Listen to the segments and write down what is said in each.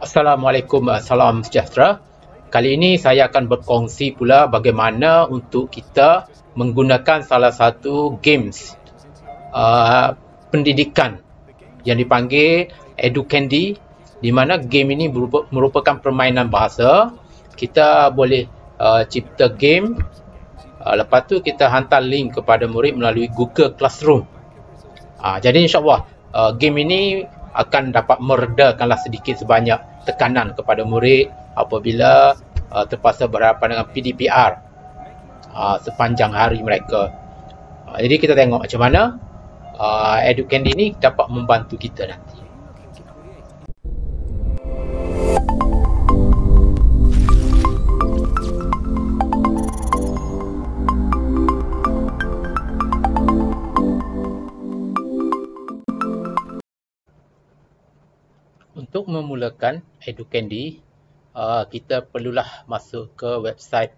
Assalamualaikum, salam sejahtera. Kali ini saya akan berkongsi pula bagaimana untuk kita menggunakan salah satu games pendidikan yang dipanggil EduCandy, di mana game ini merupakan permainan bahasa. Kita boleh cipta game, lepas tu kita hantar link kepada murid melalui Google Classroom. Jadi insyaAllah game ini akan dapat meredakanlah sedikit sebanyak tekanan kepada murid apabila terpaksa berhadapan dengan PDPR sepanjang hari mereka. Jadi kita tengok macam mana EduCandy ini dapat membantu kita nanti. Untuk memulakan EduCandy, kita perlulah masuk ke website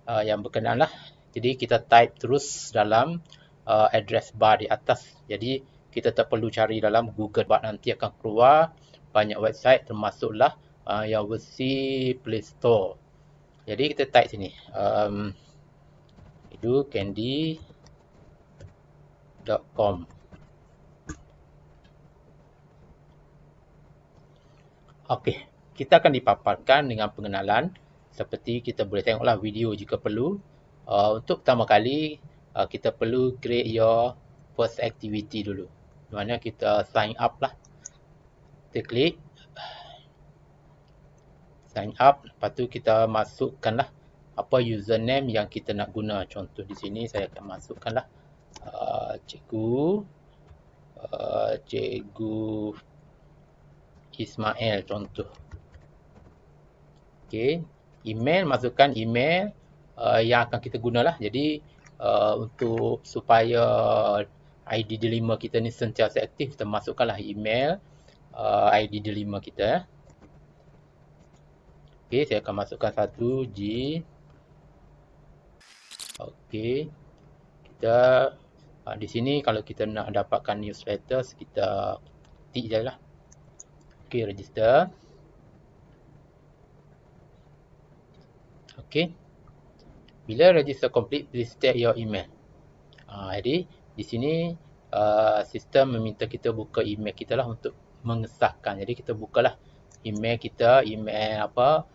yang berkenaan lah. Jadi kita type terus dalam address bar di atas. Jadi kita tak perlu cari dalam Google bar, nanti akan keluar banyak website termasuklah yang versi Play Store. Jadi kita type sini educandy.com. Okey, kita akan dipaparkan dengan pengenalan seperti kita boleh tengoklah video jika perlu. Untuk pertama kali kita perlu create your first activity dulu. Di mana kita sign up lah. Kita klik sign up, lepas tu kita masukkanlah apa username yang kita nak guna. Contoh di sini saya akan masukkanlah cikgu Ismail contoh. Okey, email, masukkan email yang akan kita gunalah. Jadi untuk supaya ID delima kita ni sentiasa aktif, kita masukkanlah email ID delima kita. Okey, saya akan masukkan 1G. Okey, kita di sini kalau kita nak dapatkan newsletter, kita tik je lah. Okey, register. Okey. Bila register complete, please state your email. Jadi di sini sistem meminta kita buka email kita lah untuk mengesahkan. Jadi kita bukalah email kita, email apa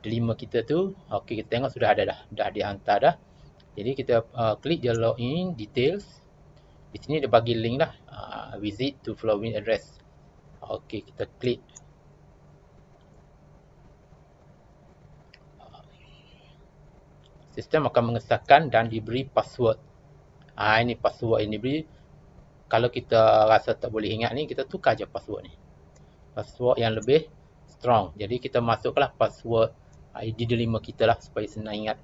delima kita tu. Okey, kita tengok sudah ada dah dihantar dah. Jadi kita klik je login details. Di sini dia bagi link lah, visit to following address. Okey, kita klik. Sistem akan mengesahkan dan diberi password. Ini password ini beri. Kalau kita rasa tak boleh ingat ni, kita tukar je password ni. Password yang lebih strong. Jadi kita masuklah password ID delima kita lah supaya senang ingat.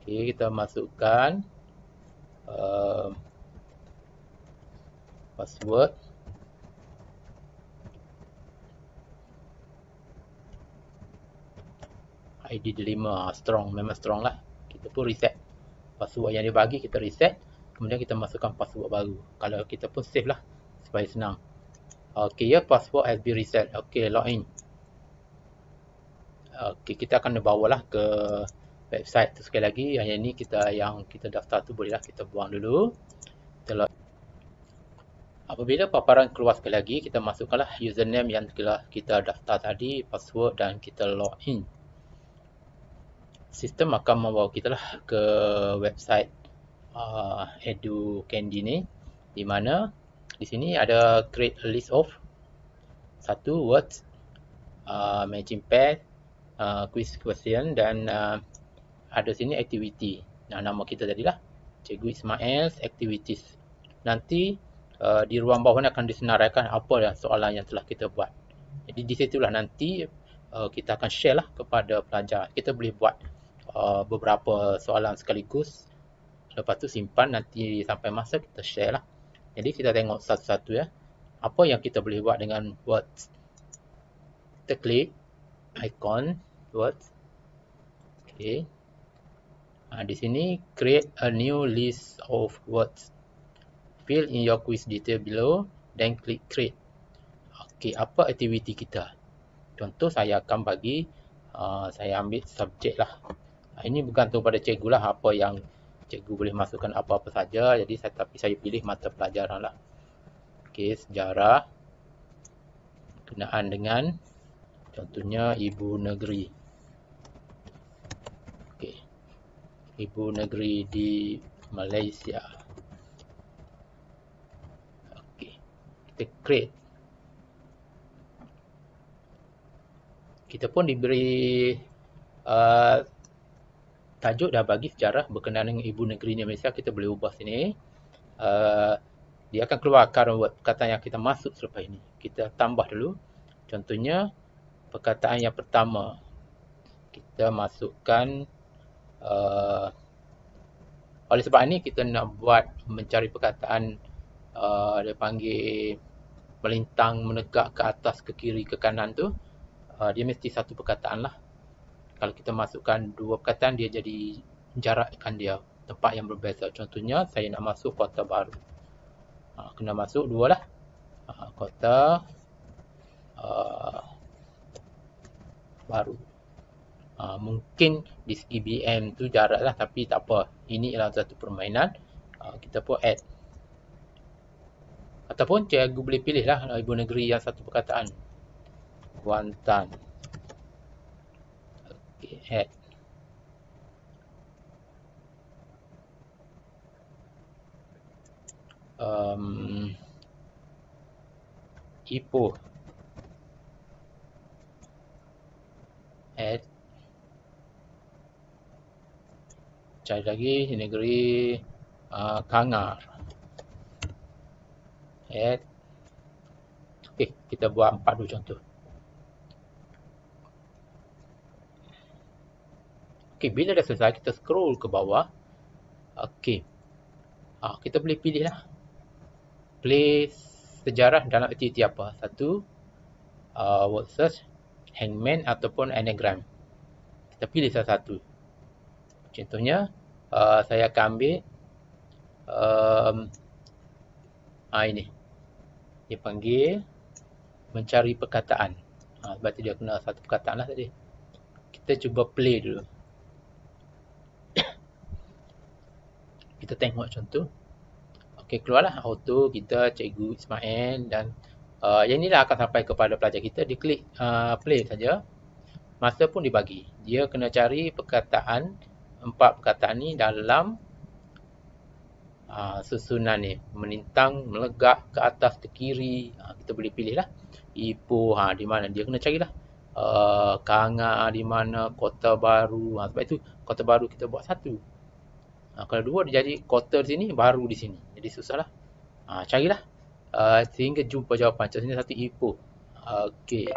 Okey, kita masukkan password. ID delima strong, memang strong lah. Kita pun reset password yang dia bagi, kita reset. Kemudian kita masukkan password baru. Kalau kita pun save lah supaya senang. Okey, your password has been reset. Okey, login. Okey, kita akan bawalah ke website tu sekali lagi. Yang kita daftar tu bolehlah kita buang dulu. Kita apabila paparan keluar sekali lagi, kita masukkanlah username yang telah kita daftar tadi, password, dan kita login. Sistem akan membawa kita lah ke website EduCandy ni, di mana di sini ada create a list of 1 words, matching pair, quiz question, dan ada sini activity. Nama kita tadilah Cikgu Ismail's activities. Nanti di ruang bawah ni akan disenaraikan apa soalan yang telah kita buat. Jadi di situlah nanti kita akan share lah kepada pelajar. Kita boleh buat beberapa soalan sekaligus. Lepas tu simpan, nanti sampai masa kita share lah. Jadi kita tengok satu-satu ya. Apa yang kita boleh buat dengan words. Kita klik icon words. Okey. Di sini create a new list of words. Fill in your quiz detail below, then click create. Okey, apa aktiviti kita? Contoh saya akan bagi, saya ambil subjek lah. Ini bergantung pada cikgu lah, apa yang cikgu boleh masukkan apa-apa saja. Jadi tapi saya pilih mata pelajaran lah. Okey, sejarah kenaan dengan contohnya ibu negeri. Okey, ibu negeri di Malaysia. Okey, kita create. Kita pun diberi tajuk dah bagi sejarah berkenaan dengan ibu negeri di Malaysia. Kita boleh ubah sini. Dia akan keluarkan perkataan yang kita masuk selepas ini. Kita tambah dulu. Contohnya perkataan yang pertama. Kita masukkan oleh sebab ini kita nak buat mencari perkataan dia panggil melintang, menegak ke atas, ke kiri, ke kanan tu. Dia mesti satu perkataan lah. Kalau kita masukkan dua perkataan, dia jadi jarakkan dia tempat yang berbeza. Contohnya saya nak masuk Kota Baru. Kena masuk dua lah. Kota Baru. Mungkin di segi BM tu jarak lah, tapi tak apa. Ini adalah satu permainan. Kita pun add. Ataupun cikgu boleh pilih lah ibu negeri yang satu perkataan. Kuantan. Okay, add. Ipoh. Add. Cari lagi negeri Kangar. Add. Okey, kita buat 4 dulu contoh. Okey, bila dah selesai kita scroll ke bawah. Okey. Kita boleh pilih lah. Play sejarah dalam aktiviti apa? Satu, word search, hangman ataupun anagram. Kita pilih salah satu. Contohnya, saya akan ambil ini. Dia panggil mencari perkataan. Sebab tu dia kena satu perkataan lah tadi. Kita cuba play dulu. Kita tengok contoh. Okey, keluarlah auto kita, Cikgu Ismail dan yang ni lah akan sampai kepada pelajar kita. Dia klik play saja. Masa pun dibagi. Dia kena cari perkataan, 4 perkataan ni dalam susunan ni. Melintang, melegak, ke atas, ke kiri. Kita boleh pilih lah. Ipoh, di mana. Dia kena carilah. Kangar di mana, Kota Baru. Sebab itu Kota Baru kita buat satu. Kalau dua dia jadi kota di sini, baru di sini. Jadi susah lah. Carilah. Sehingga jumpa jawapan. Contohnya satu Ipoh. Okey.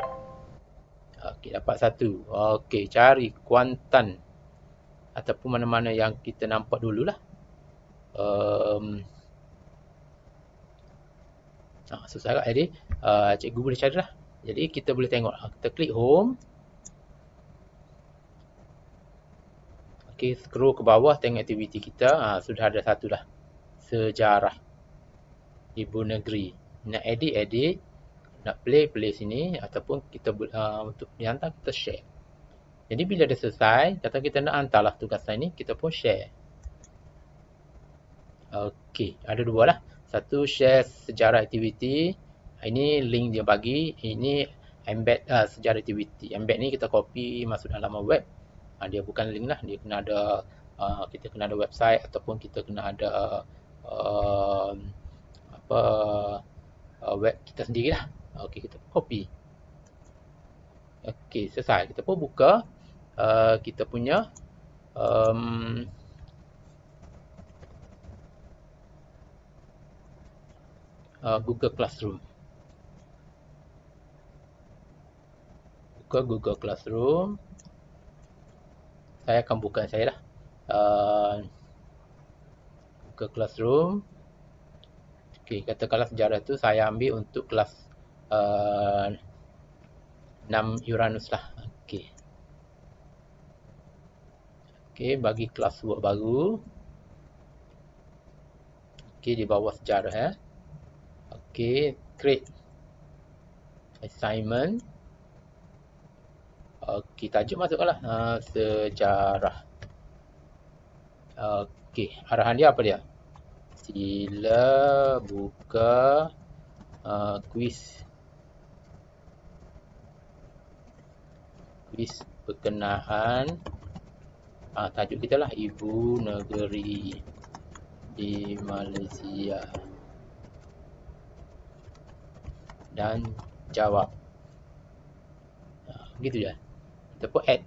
Okey, dapat satu. Okey, cari Kuantan. Ataupun mana-mana yang kita nampak dululah. Susah agak jadi. Cikgu boleh carilah. Jadi kita boleh tengok. Kita klik home. Okey, scroll ke bawah tengok aktiviti kita. Sudah ada satu dah. Sejarah ibu negeri. Nak edit. Nak play sini. Ataupun kita untuk dihantar kita share. Jadi bila dah selesai, kata kita nak hantarlah tugasan ini, kita pun share. Okey, ada dua lah. Satu share sejarah aktiviti. Ini link dia bagi. Ini embed sejarah aktiviti. Embed ni kita copy masuk dalam laman web. Dia bukan link lah. Dia kena ada kita kena ada website ataupun kita kena ada web kita sendiri lah. Okey, kita copy. Okey, selesai. Kita pun buka kita punya Google Classroom. Buka Google Classroom. Saya akan buka saya lah. Google Classroom. Okey, katakanlah sejarah tu saya ambil untuk kelas 6 Uranus lah. Okey. Okey, bagi kelas work baru. Okey, di bawah sejarah. Okey, create assignment. Okey, tajuk masukkanlah sejarah. Okey, arahan dia apa dia? Sila buka kuis berkenaan tajuk kita lah, Ibu Negeri di Malaysia, dan jawab. Begitu je. Kita pun add.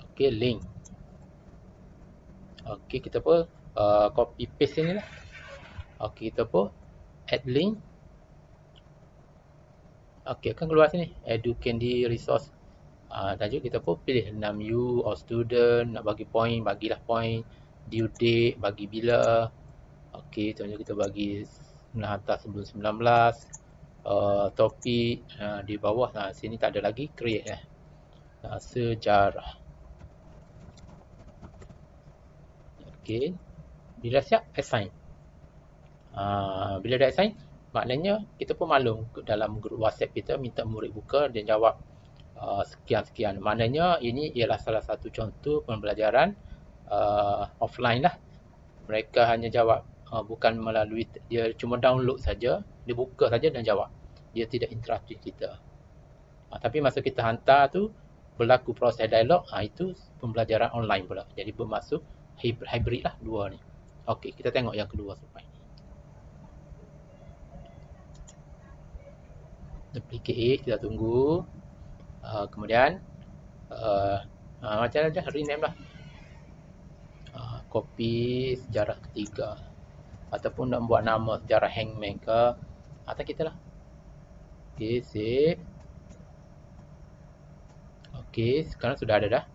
Okey, link. Okey, kita pun copy paste ni lah. Okey, kita pun add link. Okey, akan keluar sini Educandy resource. Tajuk kita pun pilih 6U or student, nak bagi point, bagilah point, due date, bagi bila. Okey, contohnya kita bagi nak hantar sebelum 19. Topik di bawah, sini tak ada lagi, create sejarah. Okey, bila siap, assign. Bila dah assign, maknanya kita pun maklum dalam grup WhatsApp kita minta murid buka dan jawab sekian-sekian. Maknanya ini ialah salah satu contoh pembelajaran offline lah. Mereka hanya jawab, bukan melalui, dia cuma download saja, dia buka saja dan jawab. Dia tidak interaktif kita. Tapi masa kita hantar tu berlaku proses dialog, itu pembelajaran online pula. Jadi bermaksud hybrid lah dua ni. Okey, kita tengok yang kedua supaya ni. Duplicate, kita tunggu. Kemudian macam aja rename lah. Copy sejarah ketiga, ataupun nak buat nama sejarah hangman ke atas kita lah. Okey, save. Okey, sekarang sudah ada dah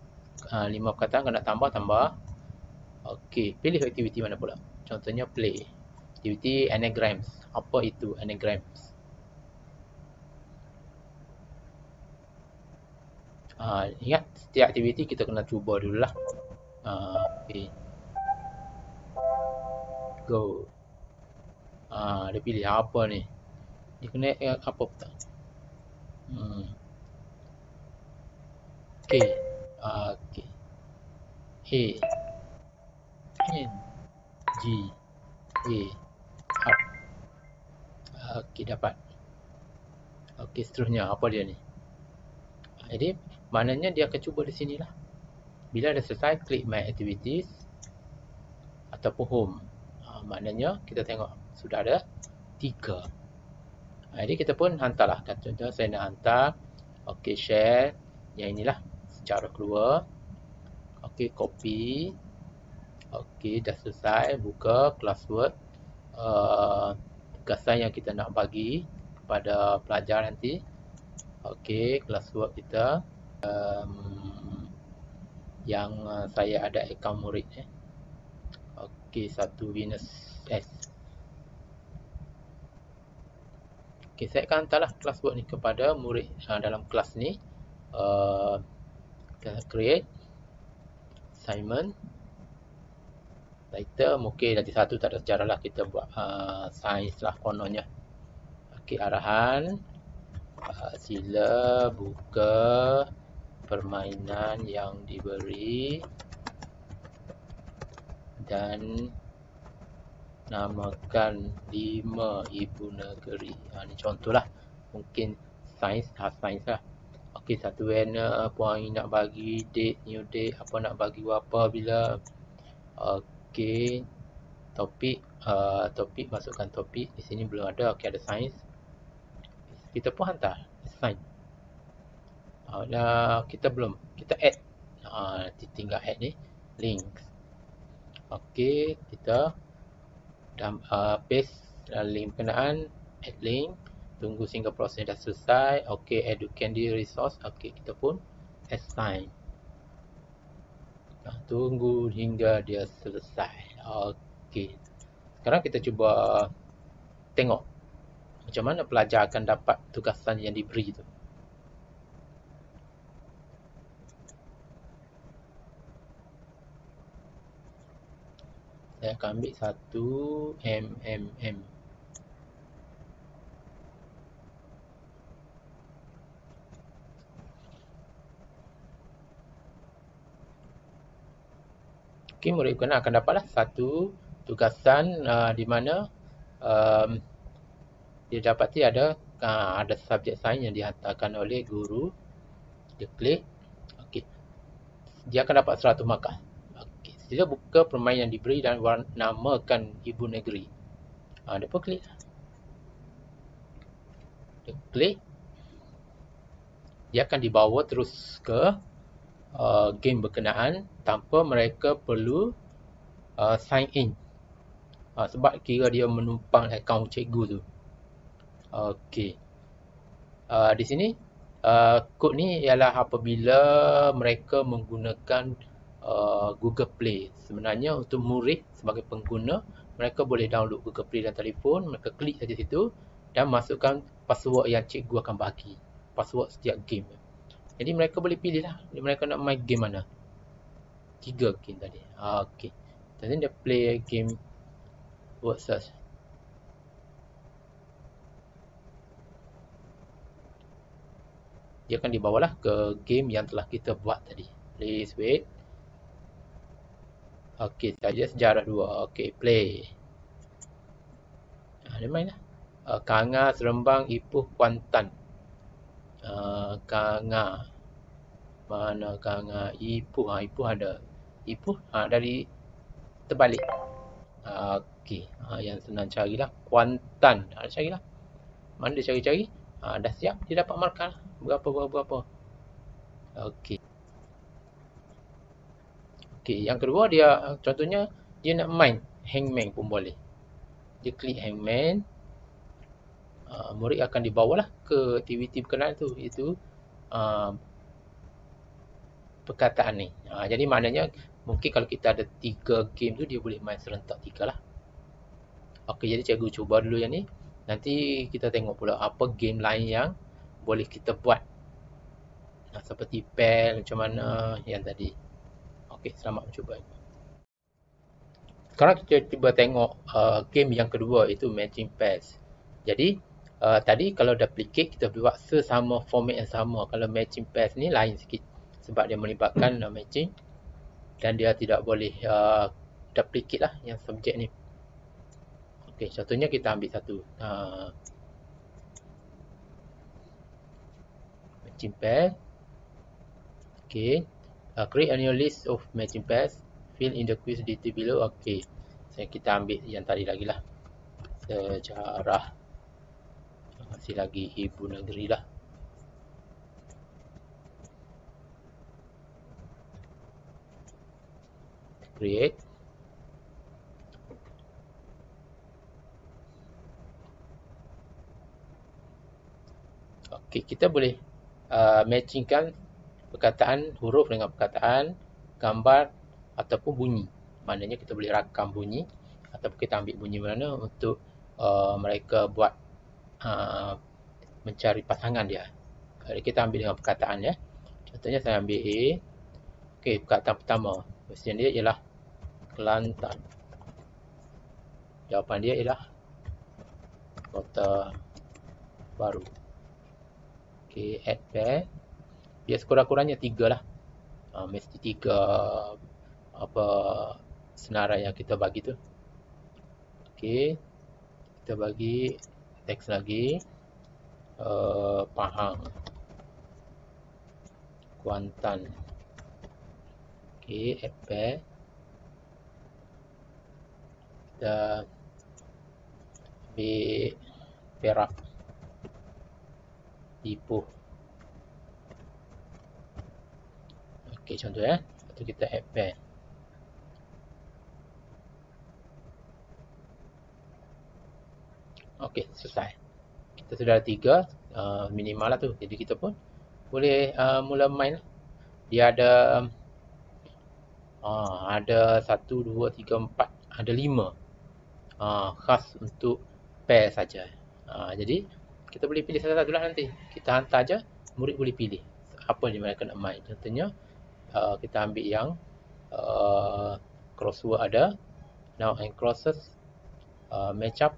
5 perkataan. Kalau nak tambah. Okey, pilih aktiviti mana pula. Contohnya play. Aktiviti anagrams. Apa itu anagrams? Ingat, setiap aktiviti kita kena cuba dulu lah. Okay. Go. Dia pilih apa ni? Dia kena apa pula? K. Okay. A. N. G. A. R. Okay, dapat. Okay, seterusnya apa dia ni? Jadi maknanya dia akan cuba di sini lah. Bila dah selesai, klik My Activities ataupun Home. Maknanya kita tengok sudah ada 3. Jadi kita pun hantarlah. Contohnya saya nak hantar. Okey, share. Yang inilah secara keluar. Okey, copy. Okey, dah selesai. Buka classwork. Tugasan yang kita nak bagi kepada pelajar nanti. Okey, classwork kita. Yang saya ada akaun murid. Okey, 1 Venus S. Okey, saya akan hantarlah classwork ni kepada murid dalam kelas ni. Create assignment. Title mungkin nanti satu tak ada sejarah lah, kita buat sains lah kononnya. Okey, arahan. Sila buka permainan yang diberi dan namakan 5 ibu negeri. Ini contohlah. Mungkin sains, sains lah. Okey, satu warna, point nak bagi, date, new date, apa nak bagi apa, bila. Okey, topik, topik, masukkan topik. Di sini belum ada. Okey, ada sains. Kita pun hantar, assign. Kita belum, kita add. Tinggal add ni, links. Okey, kita paste link berkenaan, add link, tunggu sehingga proses dah selesai. Okey, Educandy resource. Okey, kita pun assign. Tunggu hingga dia selesai. Okey, sekarang kita cuba tengok macam mana pelajar akan dapat tugasan yang diberi tu. Saya akan ambil 1 MMM. Okey, murid berkenaan akan dapatlah satu tugasan di mana dia dapati ada subjek sains yang dihantarkan oleh guru. Dia klik. Okey. Dia akan dapat 100 markah. Okey. Sila buka permainan yang diberi dan namakan ibu negeri. Dia pun klik. Dia klik. Dia akan dibawa terus ke game berkenaan tanpa mereka perlu sign in. Sebab kira dia menumpang akaun cikgu tu. Okey. Di sini kod ni ialah apabila mereka menggunakan Google Play. Sebenarnya untuk murid sebagai pengguna, mereka boleh download Google Play dan telefon, mereka klik saja situ dan masukkan password yang cikgu akan bagi. Password setiap game. Jadi mereka boleh pilih lah mereka nak main game mana. 3 game tadi. Okey. Jadi dia play game word search. Dia akan dibawalah ke game yang telah kita buat tadi. Please wait. Okey, saja sejarah 2. Okey, play. Dia main lah. Kanga, Serembang, Ipoh, Kuantan. Kanga. Mana Kanga? Ipoh. Ipoh ada. Ipoh dari terbalik. Okey. Yang senang carilah. Kuantan. Carilah. Mana dia cari-cari? Dah siap. Dia dapat markah. Berapa. Okey. Okey. Yang kedua dia, contohnya dia nak main hangman pun boleh. Dia klik hangman. Murid akan dibawalah ke aktiviti berkenaan tu, iaitu perkataan ni. Jadi maknanya mungkin kalau kita ada 3 game tu dia boleh main serentak 3 lah. Okey, jadi cikgu cuba dulu yang ni. Nanti kita tengok pula apa game lain yang boleh kita buat. Seperti PEL macam mana yang tadi. Okey, selamat mencuba. Sekarang kita cuba tengok game yang kedua, iaitu Matching Pairs. Jadi tadi kalau duplicate kita buat sesama format yang sama. Kalau Matching Pairs ni lain sikit sebab dia melibatkan matching dan dia tidak boleh duplicate lah yang subjek ni. Okey, contohnya kita ambil satu matching pair. Okey, create a new list of matching pairs. Fill in the quiz detail below. Okey, kita ambil yang tadi lagi lah. Sejarah. Masih lagi ibu negeri lah. Create. Okey, kita boleh matchingkan perkataan huruf dengan perkataan, gambar ataupun bunyi. Maknanya kita boleh rakam bunyi ataupun kita ambil bunyi mana untuk mereka buat mencari pasangan dia. Jadi kita ambil dengan perkataan ya. Contohnya saya ambil A. Okey, perkataan pertama. Question dia ialah Kelantan. Jawapan dia ialah Kota Baru. Okey, add pair. Dia sekurang-kurangnya 3 lah. Mesti 3 senarai yang kita bagi tu. Okey. Kita bagi teks lagi. Pahang. Kuantan. Okey, add pair. Kita ambil Perak. Ipoh. Okey, contoh ya. Lepas tu kita add pair. Okey, selesai. Kita sudah ada 3 minimal lah tu. Jadi kita pun boleh mula main. Dia ada 1, 2, 3, 4. Ada 5 khas untuk pair saja. Jadi kita boleh pilih satu-satu lah nanti. Kita hantar aja, murid boleh pilih apa yang mereka nak main. Contohnya kita ambil yang crossword ada, Now and crosses, match up,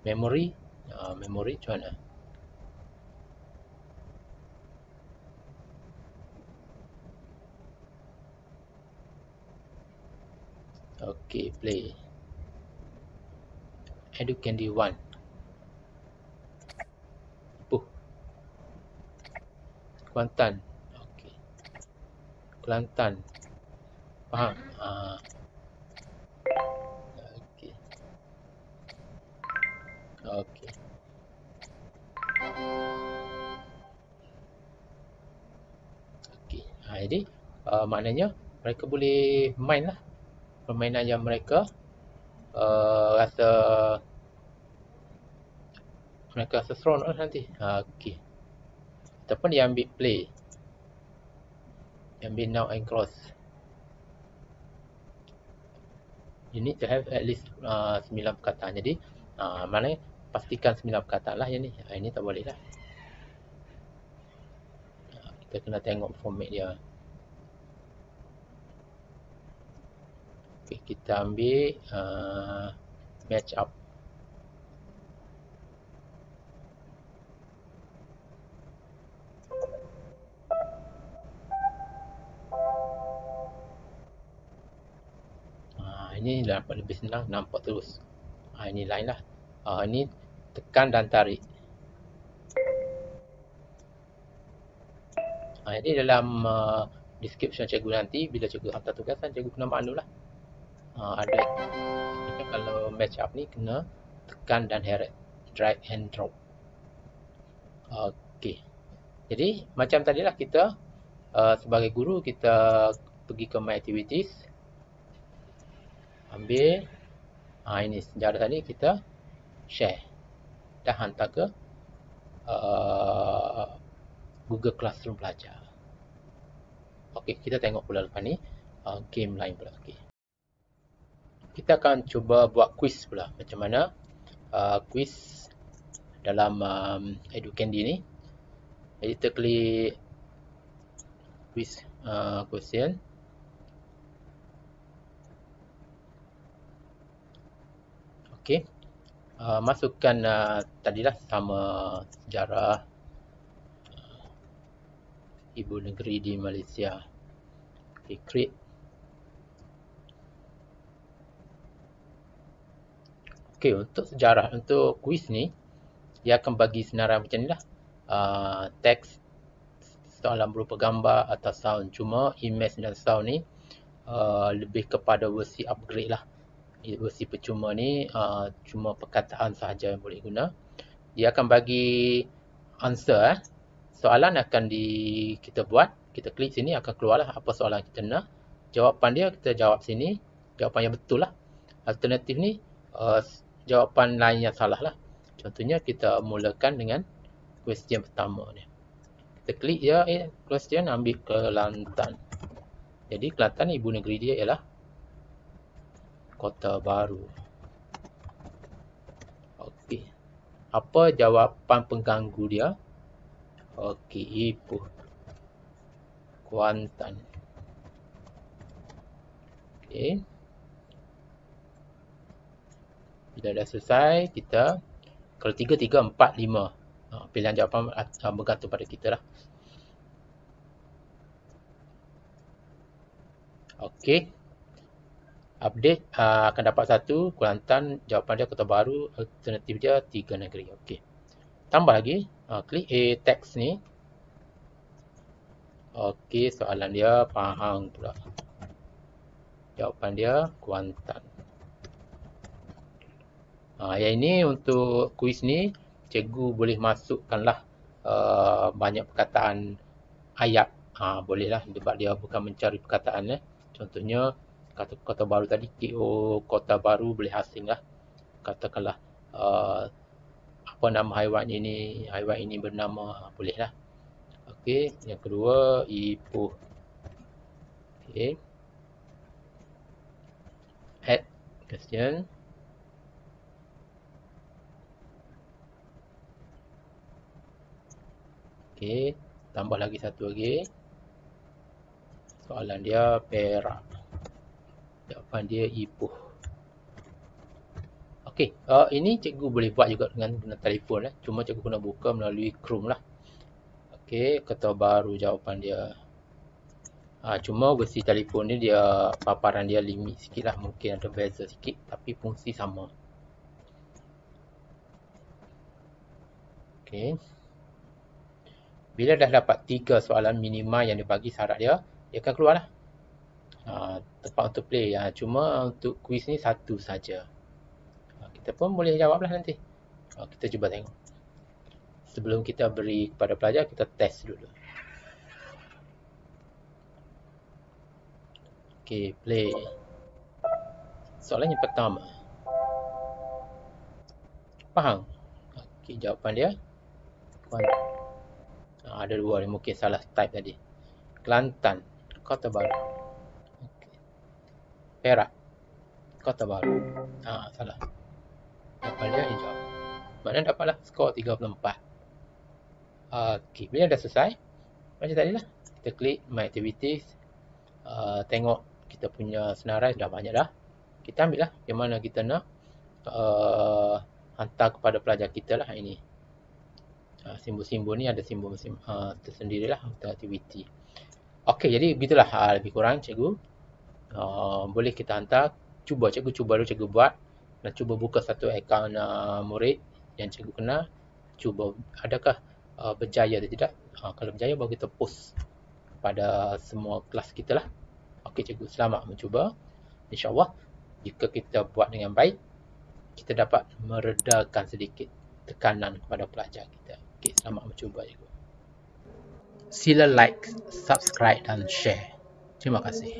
memory, memory macam mana? Okay, play. Educandy 1. Puh, Kuantan. Okay. Kelantan. Faham? Okay. Okay. Okay. Jadi, maknanya mereka boleh main lah. Permainan yang mereka rasa seronok lah nanti. Okay. Ataupun dia ambil play. Dia ambil now and cross. You need to have at least 9 perkataan. Jadi, maknanya pastikan 9 perkataan lah yang ni. Ini tak boleh lah. Kita kena tengok format dia. Okay, kita ambil match up. Ini dapat lebih senang, nampak terus. Ini line lah. Ini tekan dan tarik. Jadi dalam description cikgu nanti, bila cikgu hantar tugasan, cikgu kena maklum lah. Ada kalau match up ni kena tekan dan heret, drag and drop. Okey. Jadi macam tadilah kita sebagai guru kita pergi ke my activities, ambil ini sejarah tadi kita share dan hantar ke Google Classroom pelajar. Okey, kita tengok pula lepas ni game lain pula. Okey. Kita akan cuba buat quiz pula. Macam mana quiz dalam Educandy ni. Jadi kita klik quiz question. Okey. Masukkan tadilah sama sejarah ibu negeri di Malaysia. Okay, create. Okay, untuk sejarah, untuk quiz ni, dia akan bagi senarai macam ni lah. Teks, soalan berupa gambar atau sound. Cuma image dan sound ni lebih kepada versi upgrade lah. Versi percuma ni cuma perkataan sahaja yang boleh guna. Dia akan bagi answer. Soalan akan kita buat. Kita klik sini akan keluar lah apa soalan kita nak. Jawapan dia kita jawab sini. Jawapan yang betul lah. Alternatif ni jawapan lain yang salah lah. Contohnya kita mulakan dengan question pertama ni. Kita klik je question, ambil Kelantan. Jadi Kelantan ibu negeri dia ialah Kota Baru. Okey. Apa jawapan pengganggu dia? Okey, Ipoh, Kuantan. Okey. Bila dah selesai, kita kalau 3, 3, 4, 5. Pilihan jawapan bergantung pada kita lah. Okey. Update akan dapat 1, Kelantan, jawapan dia Kota Baru, alternatif dia 3 negeri. Okey. Tambah lagi, klik text ni. Okey, soalan dia Pahang pula. Jawapan dia Kuantan. Yang ini untuk kuis ni, cikgu boleh masukkanlah banyak perkataan ayat. Bolehlah sebab dia bukan mencari perkataan. Contohnya, kata Kota Baru tadi, KO Kota Baru boleh asing lah. Katakanlah apa nama haiwan ini bernama, bolehlah. Okey, yang kedua Ipoh. Okey. Add question. Okey, tambah lagi satu lagi. Soalan dia perak. Jawapan dia ibuh. Okey, ini cikgu boleh buat juga dengan telefon. Cuma cikgu kena buka melalui Chrome lah. Okey, Kota Baru jawapan dia. Cuma versi telefon ni dia paparan dia limit sikit lah. Mungkin ada beza sikit tapi fungsi sama. Okey. Bila dah dapat 3 soalan minima yang dibagi syarat dia akan keluar lah. Tempat untuk play. Cuma untuk quiz ni satu saja. Kita pun boleh jawab lah nanti. Kita cuba tengok. Sebelum kita beri kepada pelajar, kita test dulu. Okey, play. Soalan yang pertama. Pahang. Okey, jawapan dia. Ada dua ni, mungkin salah type tadi. Kelantan, Kota Baru. Okay. Perak, Kota Baru. Salah. Jawapan dia hijau. Maknanya dapatlah skor 34. Okey, bila dah selesai, macam tadi lah. Kita klik My Activities. Tengok kita punya senarai dah banyak dah. Kita ambil lah yang mana kita nak hantar kepada pelajar kita lah ini. Simbol-simbol ni ada simbol tersendiri lah untuk aktiviti. Okey, jadi begitulah lebih kurang cikgu. Boleh kita hantar. Cikgu cuba dulu cikgu buat. Dan cuba buka satu akaun murid yang cikgu kenal. Cuba adakah berjaya atau tidak. Kalau berjaya baru kita post pada semua kelas kita lah. Okey cikgu, selamat mencuba. InsyaAllah jika kita buat dengan baik, kita dapat meredakan sedikit tekanan kepada pelajar kita. Okey, selamat mencuba cikgu. Sila like, subscribe dan share. Terima kasih.